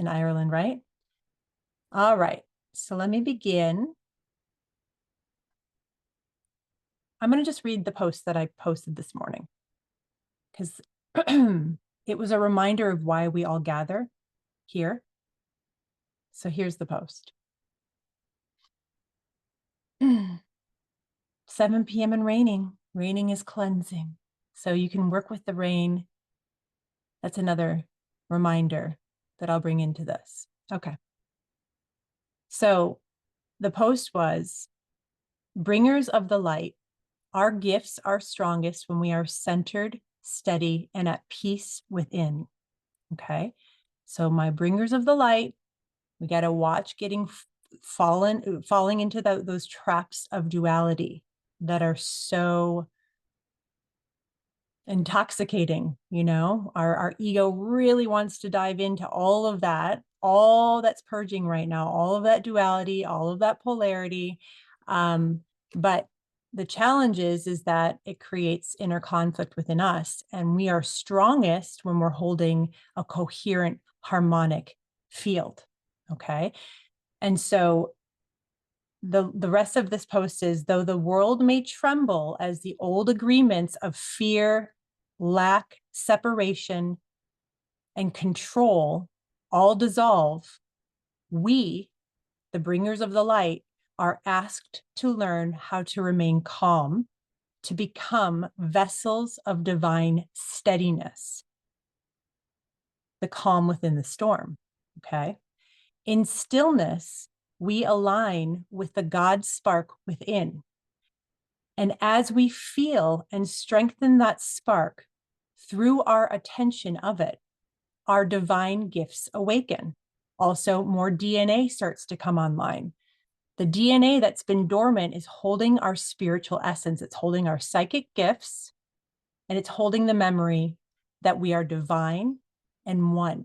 in Ireland, right? All right, so let me begin. I'm going to just read the post that I posted this morning because it was a reminder of why we all gather here. So here's the post. 7 p.m. and raining. Raining is cleansing. So you can work with the rain. That's another reminder that I'll bring into this. Okay. So the post was, bringers of the light, our gifts are strongest when we are centered, steady, and at peace within. Okay. So my bringers of the light, we got to watch getting falling into those traps of duality that are so intoxicating. Our ego really wants to dive into all of that, all that's purging right now, all of that duality, all of that polarity. But the challenge is that it creates inner conflict within us, and we are strongest when we're holding a coherent, harmonic field. Okay. And so the rest of this post is, though the world may tremble as the old agreements of fear, lack, separation, and control all dissolve, we, the bringers of the light, are asked to learn how to remain calm, to become vessels of divine steadiness, the calm within the storm. Okay. In stillness, we align with the God spark within. And as we feel and strengthen that spark through our attention of it, our divine gifts awaken. Also, more DNA starts to come online. The DNA that's been dormant is holding our spiritual essence. It's holding our psychic gifts, and it's holding the memory that we are divine and one.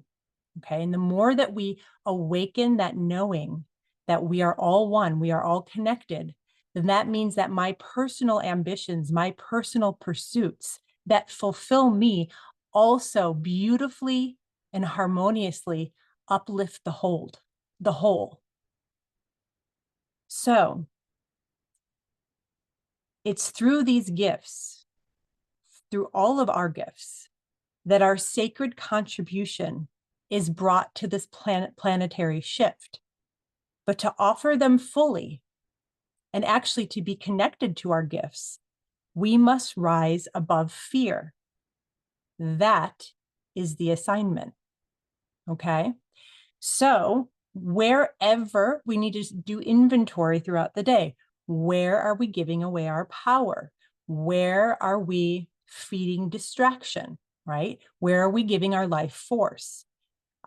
Okay. And the more that we awaken that knowing that we are all one, we are all connected, then that means that my personal ambitions, my personal pursuits that fulfill me also beautifully and harmoniously uplift the whole. So it's through these gifts, through all of our gifts, that our sacred contribution is brought to this planetary shift. But to offer them fully, and actually to be connected to our gifts, we must rise above fear. That is the assignment. Okay. So wherever we need to do inventory throughout the day, where are we giving away our power? Where are we feeding distraction, right? Where are we giving our life force?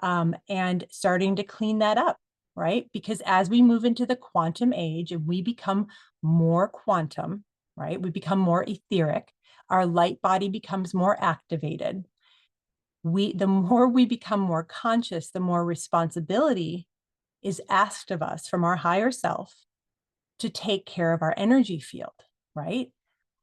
And starting to clean that up, right? Because as we move into the quantum age and we become more quantum, right? We become more etheric, our light body becomes more activated. The more we become more conscious, the more responsibility is asked of us from our higher self to take care of our energy field, right?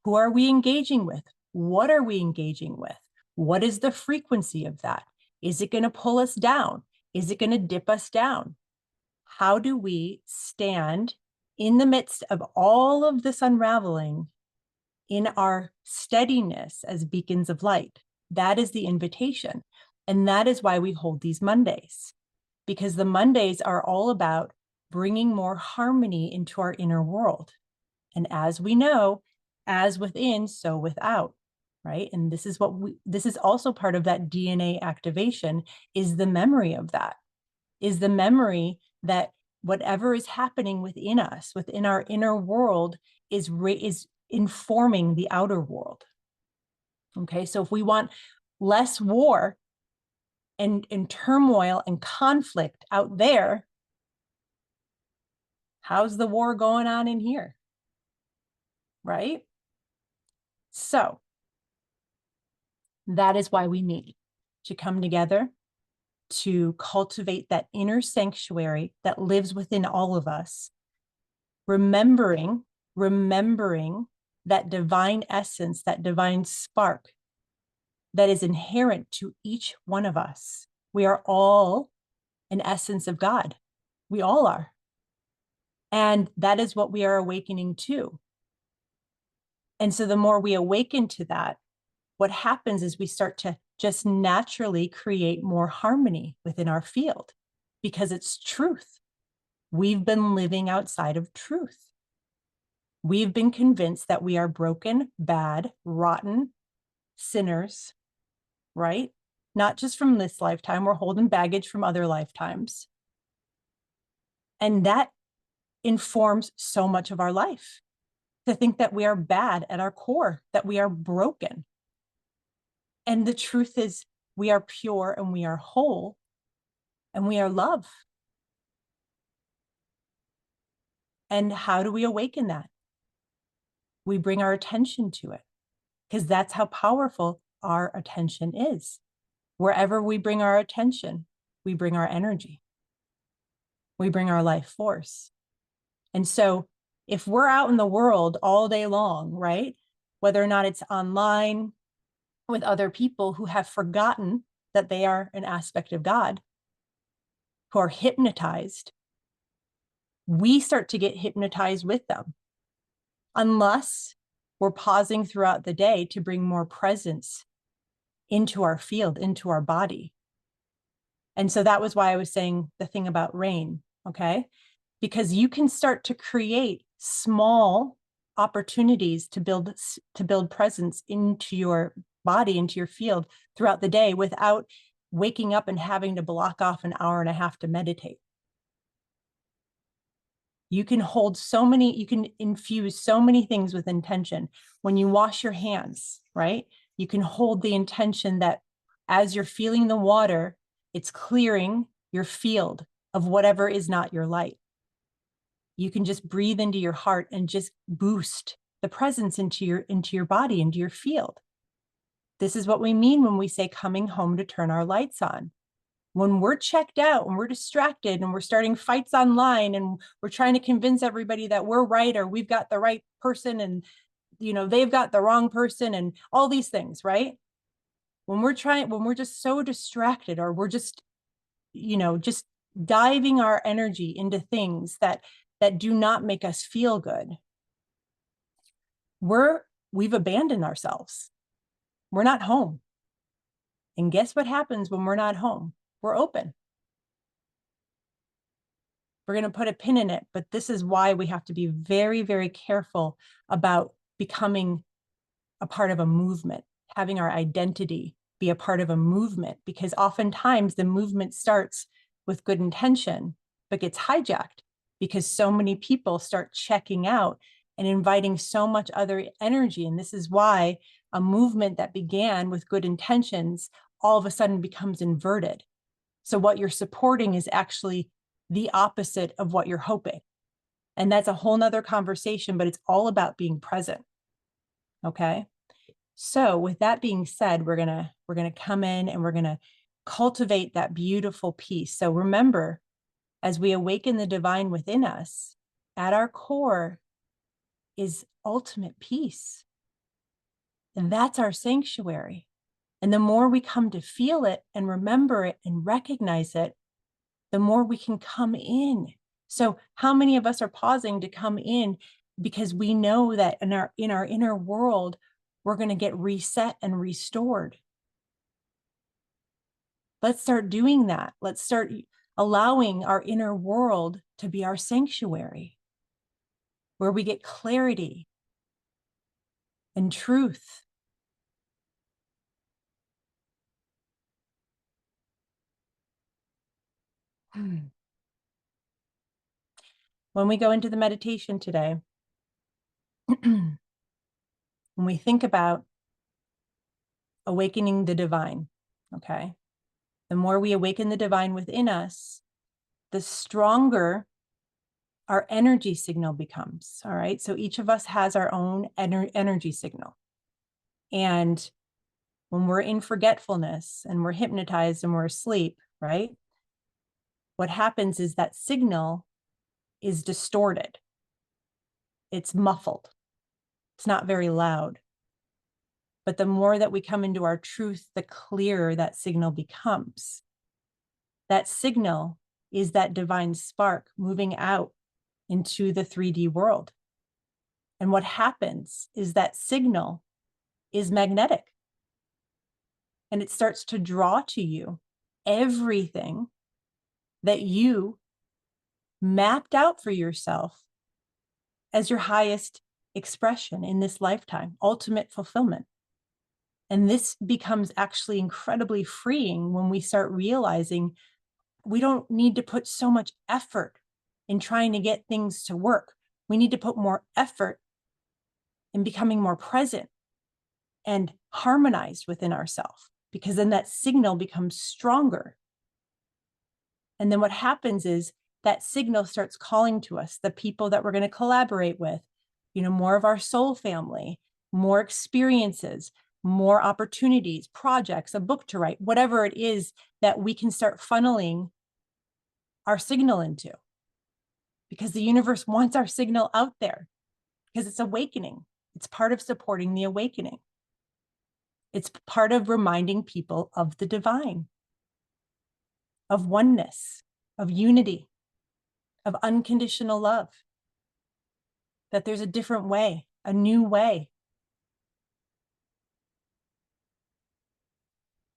Who are we engaging with? What are we engaging with? What is the frequency of that? Is it going to pull us down? Is it going to dip us down? How do we stand in the midst of all of this unraveling in our steadiness as beacons of light? That is the invitation. And that is why we hold these Mondays, because the Mondays are all about bringing more harmony into our inner world. And as we know, as within, so without, right? And this is also part of that DNA activation, is the memory of that, is the memory that whatever is happening within us, within our inner world, is informing the outer world. Okay, so if we want less war and turmoil and conflict out there, how's the war going on in here? Right? So that is why we meet, to come together, to cultivate that inner sanctuary that lives within all of us, remembering that divine essence, that divine spark that is inherent to each one of us. We are all an essence of God. We all are. And that is what we are awakening to. And so the more we awaken to that, what happens is we start to just naturally create more harmony within our field because it's truth. We've been living outside of truth. We've been convinced that we are broken, bad, rotten sinners, right? Not just from this lifetime, we're holding baggage from other lifetimes. And that informs so much of our life, to think that we are bad at our core, that we are broken. And the truth is, we are pure and we are whole and we are love. And how do we awaken that? We bring our attention to it, because that's how powerful our attention is. Wherever we bring our attention, we bring our energy. We bring our life force. And so if we're out in the world all day long, right, whether or not it's online with other people who have forgotten that they are an aspect of God, who are hypnotized, we start to get hypnotized with them. Unless we're pausing throughout the day to bring more presence into our field, into our body. And so that was why I was saying the thing about rain, okay? Because you can start to create small opportunities to build presence into your body, into your field throughout the day without waking up and having to block off an hour and a half to meditate. You can hold so many, you can infuse so many things with intention. When you wash your hands, right? You can hold the intention that as you're feeling the water, it's clearing your field of whatever is not your light. You can just breathe into your heart and just boost the presence into your body, into your field. This is what we mean when we say coming home to turn our lights on. When we're checked out and we're distracted and we're starting fights online and we're trying to convince everybody that we're right or we've got the right person and they've got the wrong person and all these things, right? When we're just so distracted, or we're just just diving our energy into things that do not make us feel good, we've abandoned ourselves. We're not home. And guess what happens when we're not home? We're open. We're going to put a pin in it, but this is why we have to be very, very careful about becoming a part of a movement, having our identity be a part of a movement, because oftentimes the movement starts with good intention, but gets hijacked because so many people start checking out and inviting so much other energy. And this is why a movement that began with good intentions all of a sudden becomes inverted. So what you're supporting is actually the opposite of what you're hoping. And that's a whole nother conversation, but it's all about being present. Okay. So with that being said, we're gonna come in and we're gonna cultivate that beautiful peace. So remember, as we awaken the divine within us, at our core is ultimate peace. And that's our sanctuary. And the more we come to feel it and remember it and recognize it, the more we can come in. So how many of us are pausing to come in because we know that in our inner world, we're going to get reset and restored? Let's start doing that. Let's start allowing our inner world to be our sanctuary, where we get clarity and truth. When we go into the meditation today, when we think about awakening the divine, okay? The more we awaken the divine within us, the stronger our energy signal becomes, all right? So each of us has our own energy signal. And when we're in forgetfulness and we're hypnotized and we're asleep, right? What happens is that signal is distorted. It's muffled. It's not very loud. But the more that we come into our truth, the clearer that signal becomes. That signal is that divine spark moving out into the 3D world. And what happens is that signal is magnetic, and it starts to draw to you everything that you mapped out for yourself as your highest expression in this lifetime, ultimate fulfillment. And this becomes actually incredibly freeing when we start realizing we don't need to put so much effort in trying to get things to work. We need to put more effort in becoming more present and harmonized within ourselves, because then that signal becomes stronger. And then what happens is that signal starts calling to us the people that we're going to collaborate with, more of our soul family, more experiences, more opportunities, projects, a book to write, whatever it is that we can start funneling our signal into. Because the universe wants our signal out there, because it's awakening. It's part of supporting the awakening. It's part of reminding people of the divine, of oneness, of unity, of unconditional love, that there's a different way, a new way.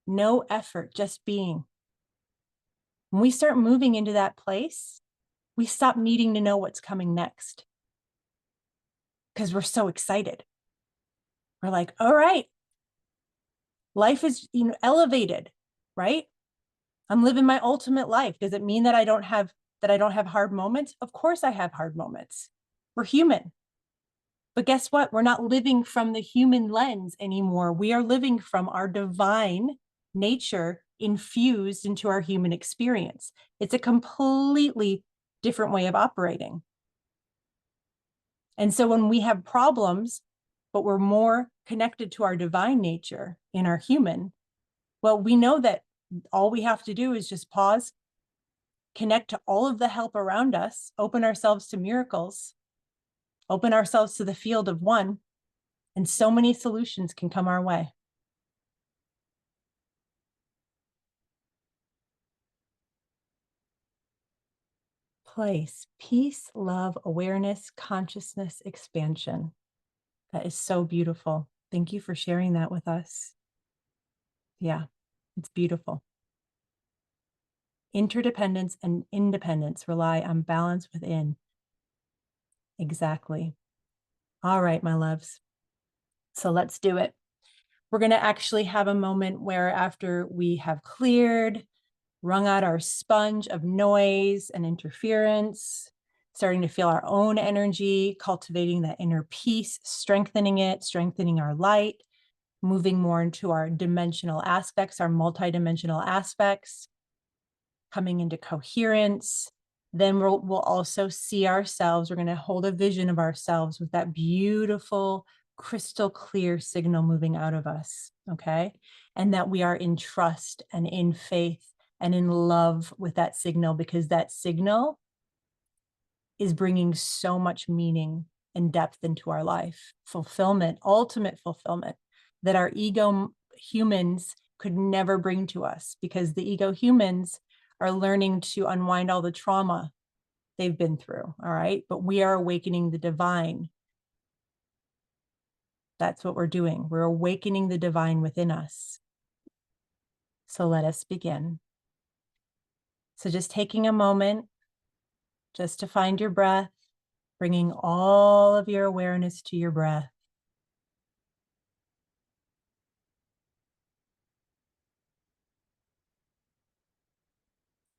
No effort, just being. When we start moving into that place, we stop needing to know what's coming next, because we're so excited. We're like, all right, life is elevated, right? I'm living my ultimate life. Does it mean that I don't have hard moments? Of course I have hard moments. We're human. But guess what? We're not living from the human lens anymore. We are living from our divine nature infused into our human experience. It's a completely different way of operating. And so when we have problems, but we're more connected to our divine nature in our human, well, we know that all we have to do is just pause, connect to all of the help around us, open ourselves to miracles, open ourselves to the field of one, and so many solutions can come our way. Place, peace, love, awareness, consciousness, expansion. That is so beautiful. Thank you for sharing that with us. Yeah, it's beautiful. Interdependence and independence rely on balance within. Exactly. All right, my loves. So let's do it. We're going to actually have a moment where, after we have cleared, wrung out our sponge of noise and interference, starting to feel our own energy, cultivating that inner peace, strengthening it, strengthening our light, moving more into our dimensional aspects, our multidimensional aspects, coming into coherence. Then we'll also see ourselves. We're going to hold a vision of ourselves with that beautiful, crystal clear signal moving out of us. Okay. And that we are in trust and in faith and in love with that signal, because that signal is bringing so much meaning and depth into our life, fulfillment, ultimate fulfillment that our ego humans could never bring to us, because the ego humans are learning to unwind all the trauma they've been through. All right. But we are awakening the divine. That's what we're doing. We're awakening the divine within us. So let us begin. So just taking a moment just to find your breath, bringing all of your awareness to your breath.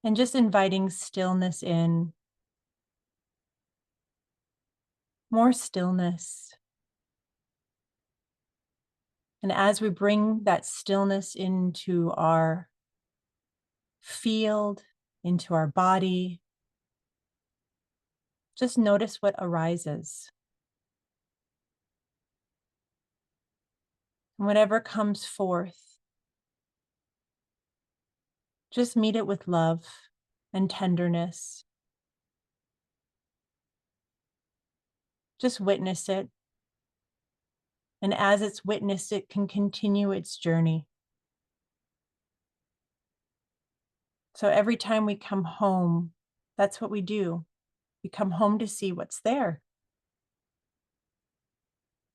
And just inviting stillness in, more stillness. And as we bring that stillness into our field, into our body, just notice what arises. And whatever comes forth, just meet it with love and tenderness. Just witness it. And as it's witnessed, it can continue its journey. So every time we come home, that's what we do. We come home to see what's there.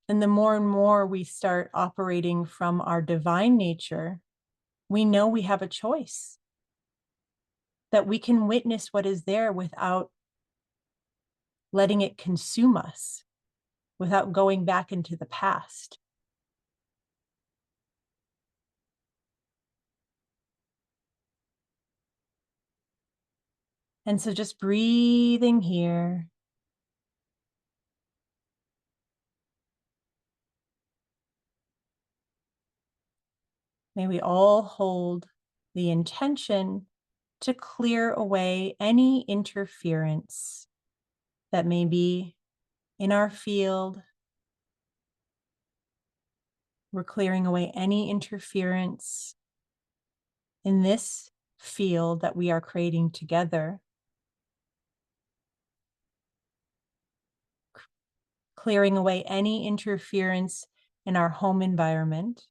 And the more and more we start operating from our divine nature, we know we have a choice, that we can witness what is there without letting it consume us, without going back into the past. And so just breathing here. May we all hold the intention to clear away any interference that may be in our field. We're clearing away any interference in this field that we are creating together. Clearing away any interference in our home environment.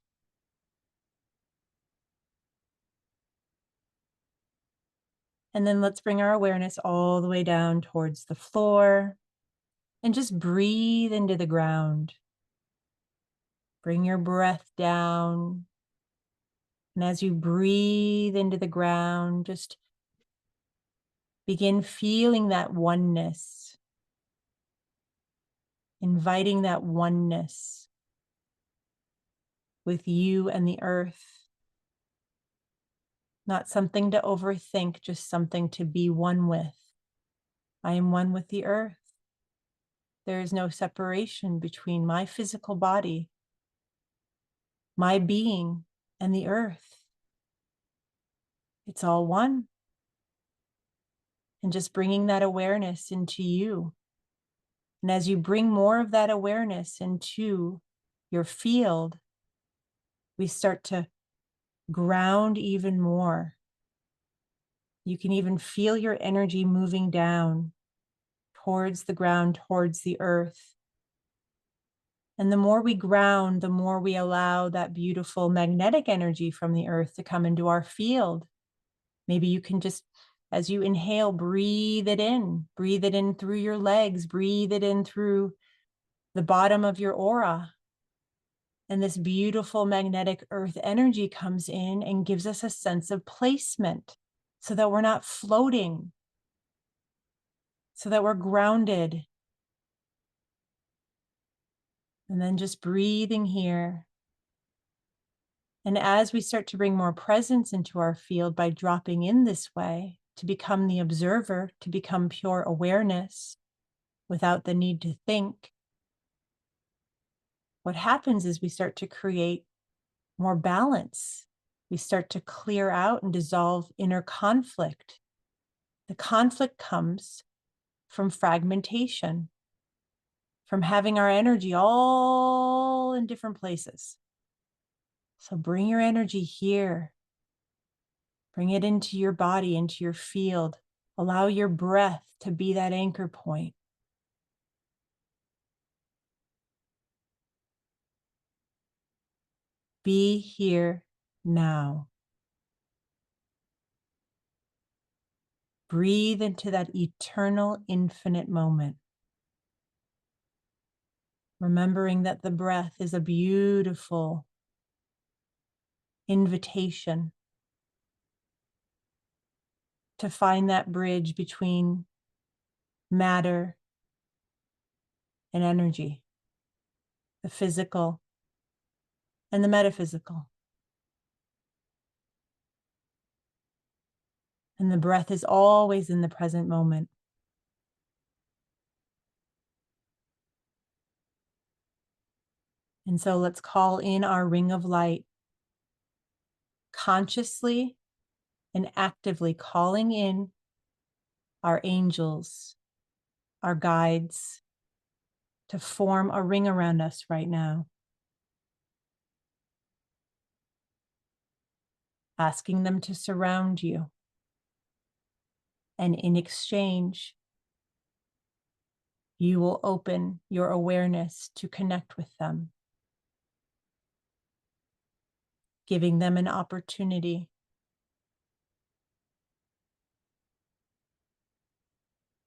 And then let's bring our awareness all the way down towards the floor and just breathe into the ground. Bring your breath down. And as you breathe into the ground, just begin feeling that oneness, inviting that oneness with you and the earth. Not something to overthink, just something to be one with. I am one with the earth. There is no separation between my physical body, my being, and the earth. It's all one. And just bringing that awareness into you. And as you bring more of that awareness into your field, we start to ground even more. You can even feel your energy moving down towards the ground, towards the earth. And the more we ground, the more we allow that beautiful magnetic energy from the earth to come into our field. Maybe you can just, as you inhale, breathe it in through your legs, breathe it in through the bottom of your aura. And this beautiful magnetic earth energy comes in and gives us a sense of placement so that we're not floating, so that we're grounded. And then just breathing here. And as we start to bring more presence into our field by dropping in this way, to become the observer, to become pure awareness without the need to think, what happens is we start to create more balance. We start to clear out and dissolve inner conflict. The conflict comes from fragmentation, from having our energy all in different places. So bring your energy here. Bring it into your body, into your field. Allow your breath to be that anchor point. Be here now. Breathe into that eternal, infinite moment. Remembering that the breath is a beautiful invitation to find that bridge between matter and energy, the physical and the metaphysical. And the breath is always in the present moment. And so let's call in our ring of light, consciously and actively calling in our angels, our guides, to form a ring around us right now. Asking them to surround you. And in exchange, you will open your awareness to connect with them, giving them an opportunity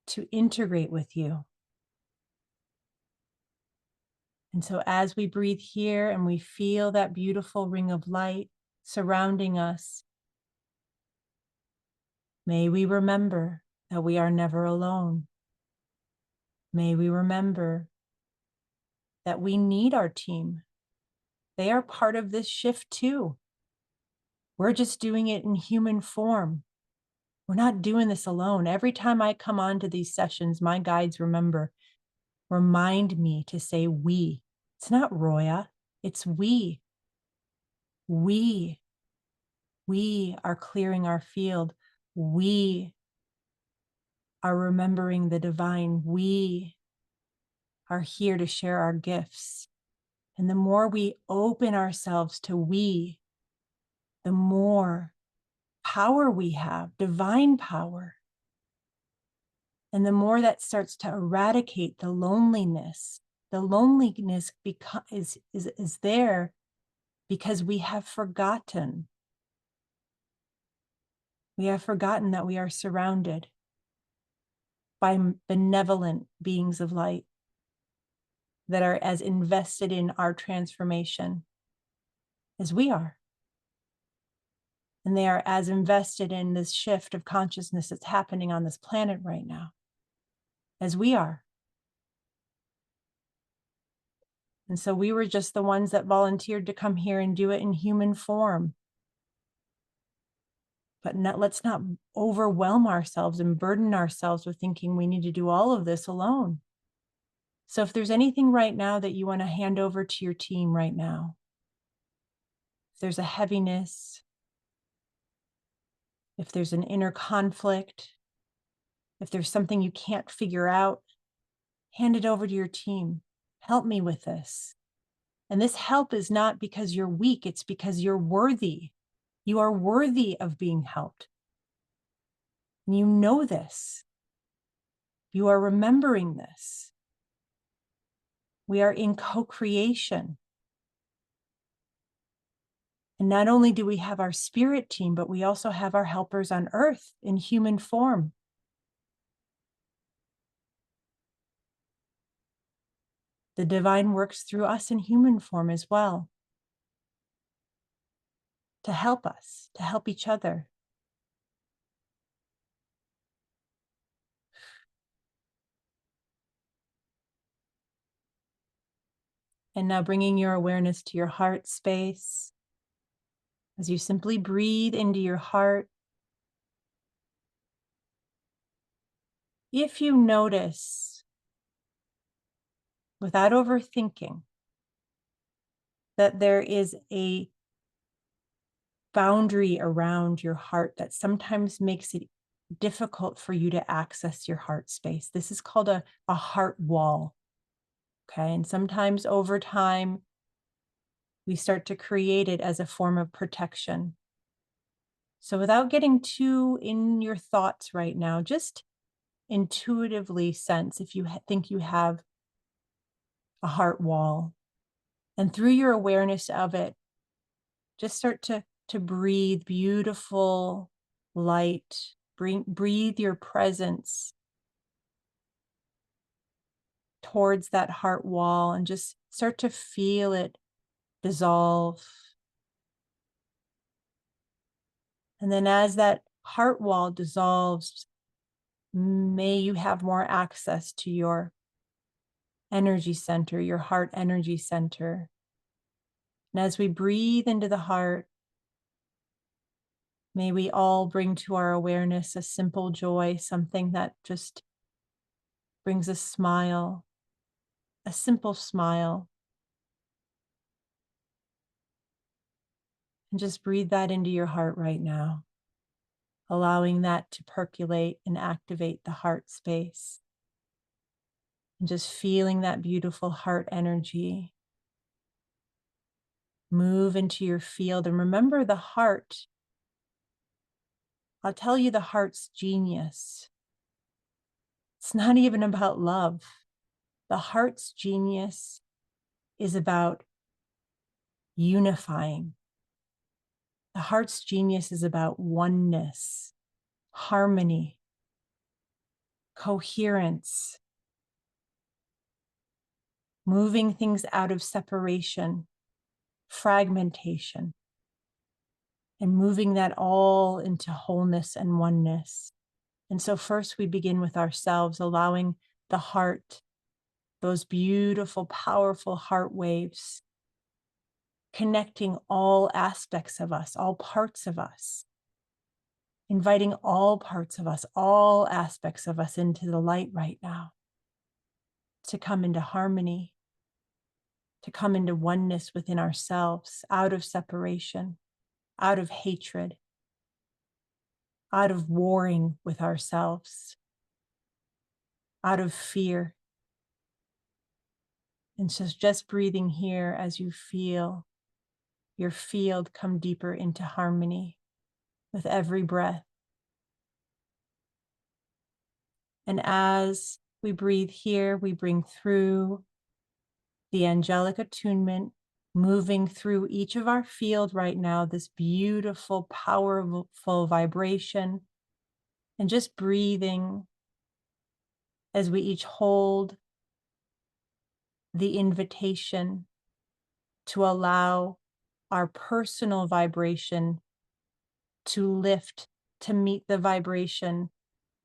to integrate with you. And so as we breathe here and we feel that beautiful ring of light surrounding us, may we remember that we are never alone. May we remember that we need our team. They are part of this shift too. We're just doing it in human form. We're not doing this alone. Every time I come onto these sessions, my guides remind me to say we. It's not Roya, it's we. We are clearing our field. We are remembering the divine. We are here to share our gifts. And the more we open ourselves to we, the more power we have, divine power. And the more that starts to eradicate the loneliness. The loneliness is there because we have forgotten. We have forgotten that we are surrounded by benevolent beings of light that are as invested in our transformation as we are. And they are as invested in this shift of consciousness that's happening on this planet right now as we are. And so we were just the ones that volunteered to come here and do it in human form. But let's not overwhelm ourselves and burden ourselves with thinking we need to do all of this alone. So if there's anything right now that you want to hand over to your team right now, if there's a heaviness, if there's an inner conflict, if there's something you can't figure out, hand it over to your team. Help me with this. And this help is not because you're weak, it's because you're worthy. You are worthy of being helped. And you know this. You are remembering this. We are in co-creation. And not only do we have our spirit team, but we also have our helpers on earth in human form. The divine works through us in human form as well, to help us, to help each other. And now bringing your awareness to your heart space, as you simply breathe into your heart. If you notice, without overthinking, that there is a boundary around your heart that sometimes makes it difficult for you to access your heart space. This is called a heart wall. Okay. And sometimes over time, we start to create it as a form of protection. So without getting too in your thoughts right now, just intuitively sense if you think you have a heart wall. And through your awareness of it, just start to breathe beautiful light. Breathe your presence towards that heart wall and just start to feel it dissolve. And then as that heart wall dissolves, may you have more access to your energy center, your heart energy center. And as we breathe into the heart, may we all bring to our awareness a simple joy, something that just brings a smile, a simple smile. And just breathe that into your heart right now, allowing that to percolate and activate the heart space. And just feeling that beautiful heart energy move into your field. And remember the heart. I'll tell you the heart's genius. It's not even about love. The heart's genius is about unifying. The heart's genius is about oneness, harmony, coherence, moving things out of separation, fragmentation, and moving that all into wholeness and oneness. And so first we begin with ourselves, allowing the heart, those beautiful, powerful heart waves, connecting all aspects of us, all parts of us, inviting all parts of us, all aspects of us into the light right now, to come into harmony, to come into oneness within ourselves, out of separation, out of hatred, out of warring with ourselves, out of fear. And so just breathing here as you feel your field come deeper into harmony with every breath. And as we breathe here, we bring through the angelic attunement, moving through each of our field right now, this beautiful, powerful vibration, and just breathing as we each hold the invitation to allow our personal vibration to lift, to meet the vibration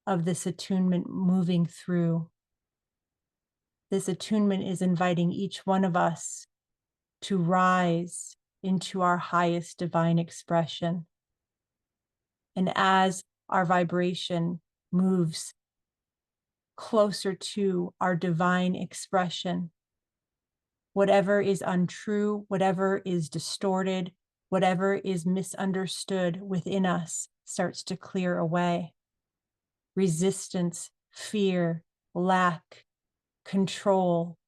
of this attunement moving through. This attunement is inviting each one of us to rise into our highest divine expression. And as our vibration moves closer to our divine expression, whatever is untrue, whatever is distorted, whatever is misunderstood within us starts to clear away. Resistance, fear, lack, control,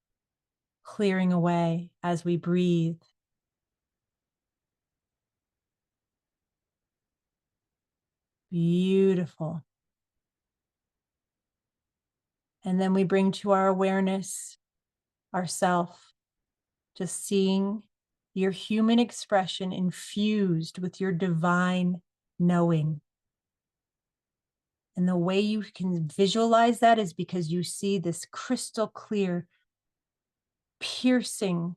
clearing away as we breathe. Beautiful. And then we bring to our awareness ourself, just seeing your human expression infused with your divine knowing. And the way you can visualize that is because you see this crystal clear, piercing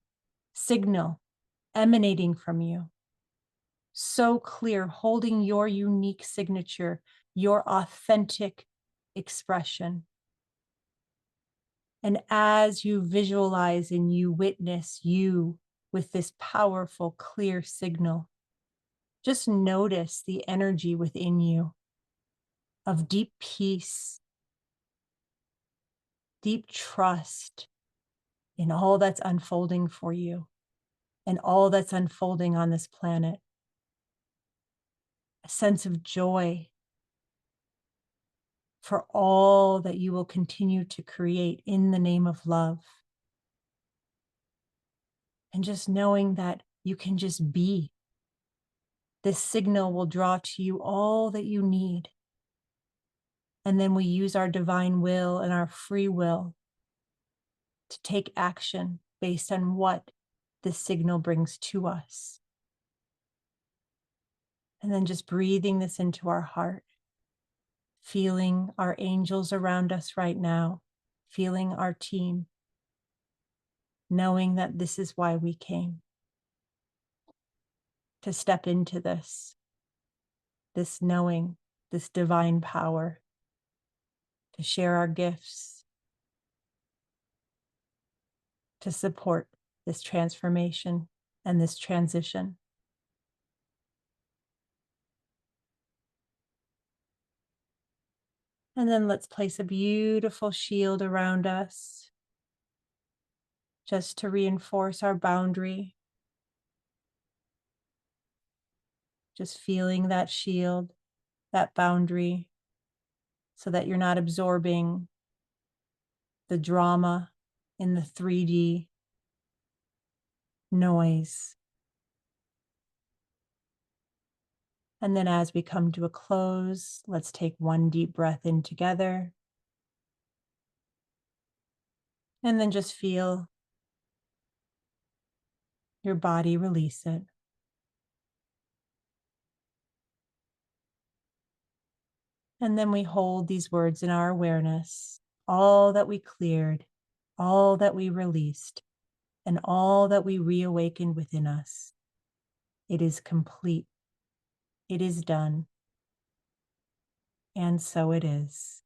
signal emanating from you. So clear, holding your unique signature, your authentic expression. And as you visualize and you witness you with this powerful, clear signal, just notice the energy within you of deep peace, deep trust in all that's unfolding for you and all that's unfolding on this planet. A sense of joy for all that you will continue to create in the name of love. And just knowing that you can just be. This signal will draw to you all that you need. And then we use our divine will and our free will to take action based on what this signal brings to us. And then just breathing this into our heart, feeling our angels around us right now, feeling our team, knowing that this is why we came, to step into this knowing, this divine power, to share our gifts, to support this transformation and this transition. And then let's place a beautiful shield around us, just to reinforce our boundary. Just feeling that shield, that boundary, so that you're not absorbing the drama in the 3D noise. And then as we come to a close, let's take one deep breath in together. And then just feel your body release it. And then we hold these words in our awareness, all that we cleared, all that we released, and all that we reawakened within us. It is complete. It is done. And so it is.